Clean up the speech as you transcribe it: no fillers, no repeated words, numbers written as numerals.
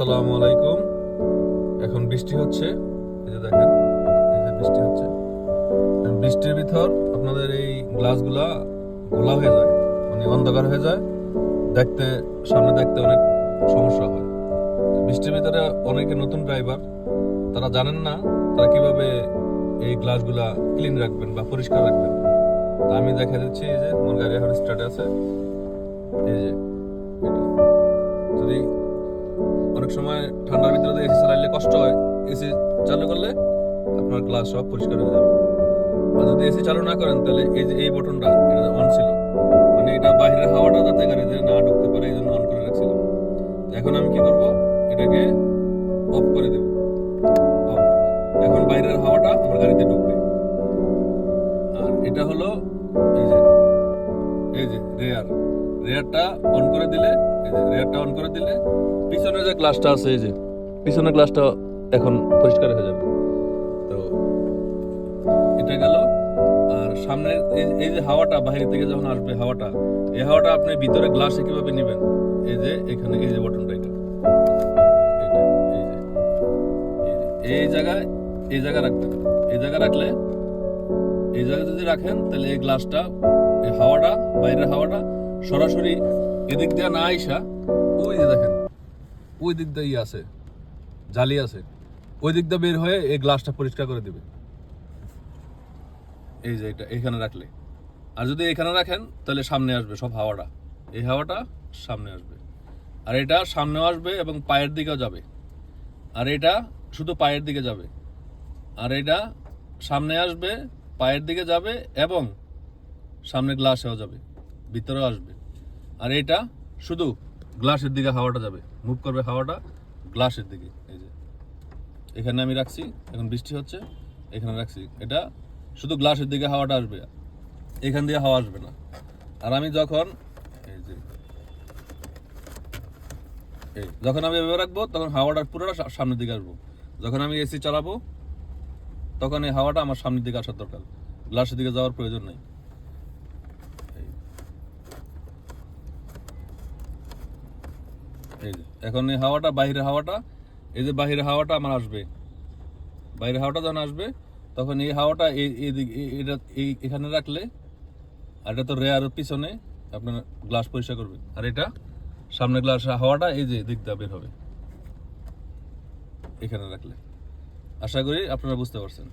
আসসালামু আলাইকুম। এখন বৃষ্টি হচ্ছে, এই যে দেখেন, এই যে বৃষ্টি হচ্ছে। বৃষ্টির ভিতর আপনাদের এই গ্লাসগুলা গোলা হয়ে যায়, মানে অন্ধকার হয়ে যায়, দেখতে সামনে দেখতে অনেক সমস্যা হয়। বৃষ্টির ভিতরে অনেকে নতুন ড্রাইভার, তারা জানেন না তারা কিভাবে এই গ্লাসগুলা ক্লিন রাখবেন বা পরিষ্কার রাখবেন। তা আমি দেখা দিচ্ছি, এই যে আমার গাড়ি এখন স্টার্টে আছে, এই যে এটা যদি অনেক সময় ঠান্ডার ভিতরে এসি চালাইলে কষ্ট হয়, এসি চালু করলে আপনার গ্লাস সব পরিষ্কার হয়ে যাবে। আর যদি এসি চালু না করেন তাহলে এই যে এই বটনটা, এটা অন ছিল, মানে এটা বাইরের হাওয়াটা যাতে গাড়িতে না ঢুকতে পারে এই জন্য অন করে রাখছিলাম। এখন আমি কি করব, এটাকে অফ করে দেব। অফ। এখন বাইরের হাওয়াটা আমার গাড়িতে ঢুকবে। আর এটা হলো এই যে রেয়ারটা অন করে দিলে, এই যে রেয়ারটা অন করে দিলে পিছনের যে গ্লাসটা আছে, এই যে পিছনের গ্লাসটা এখন পরিষ্কার হয়ে যাবে। তো এটা গেল। আর সামনে এই যে হাওয়াটা বাইরে থেকে যখন আসবে, হাওয়াটা, এই হাওয়াটা আপনি ভিতরে গ্লাসে কিভাবে নেবেন, এই যে এখানে এই যে বটনটা, এটা এই যে এই জায়গায়, এই জায়গা রাখবেন। এই জায়গা রাখলে, এই জায়গায় যদি রাখেন তাহলে এই গ্লাসটা, এই হাওয়াটা, বাইরের হাওয়াটা সরাসরি এদিক দিয়ে না আইসা, ওই যে দেখেন ওই দিক দিয়ে আছে, জালি আছে, ওই দিক দিয়ে বের হয়ে এই গ্লাসটা পরিষ্কার করে দিবে। এই যে এটা এখানে রাখলে, আর যদি এখানে রাখেন তাহলে সামনে আসবে সব হাওয়াটা, এই হাওয়াটা সামনে আসবে। আর এটা সামনেও আসবে এবং পায়ের দিকেও যাবে। আর এটা শুধু পায়ের দিকে যাবে। আর এটা সামনে আসবে, পায়ের দিকে যাবে এবং সামনে গ্লাসেও যাবে, ভিতরেও আসবে। আর এটা শুধু গ্লাসের দিকে হাওয়াটা যাবে, মুভ করবে হাওয়াটা গ্লাসের দিকে। এই যে এখানে আমি রাখছি, এখন বৃষ্টি হচ্ছে, এখানে রাখছি, এটা শুধু গ্লাসের দিকে হাওয়াটা আসবে, এখান দিয়ে হাওয়া আসবে না। আর আমি যখন যখন আমি এভাবে রাখবো তখন হাওয়াটা পুরোটা সামনের দিকে আসবো। যখন আমি এসি চালাবো তখন এই হাওয়াটা আমার সামনের দিকে আসার দরকার, গ্লাসের দিকে যাওয়ার প্রয়োজন নেই। এই যে এখন এই হাওয়াটা, বাইরের হাওয়াটা, এই যে বাইরের হাওয়াটা আমার আসবে, বাইরের হাওয়াটা যখন আসবে তখন এই হাওয়াটা এটা এখানে রাখলে, আর এটা তো রেয়ার পিছনে আপনার গ্লাস পরিষ্কার করবে। আর এটা সামনে গ্লাস হাওয়াটা এই যে দিক দিয়ে বের হবে এখানে রাখলে। আশা করি আপনারা বুঝতে পারছেন।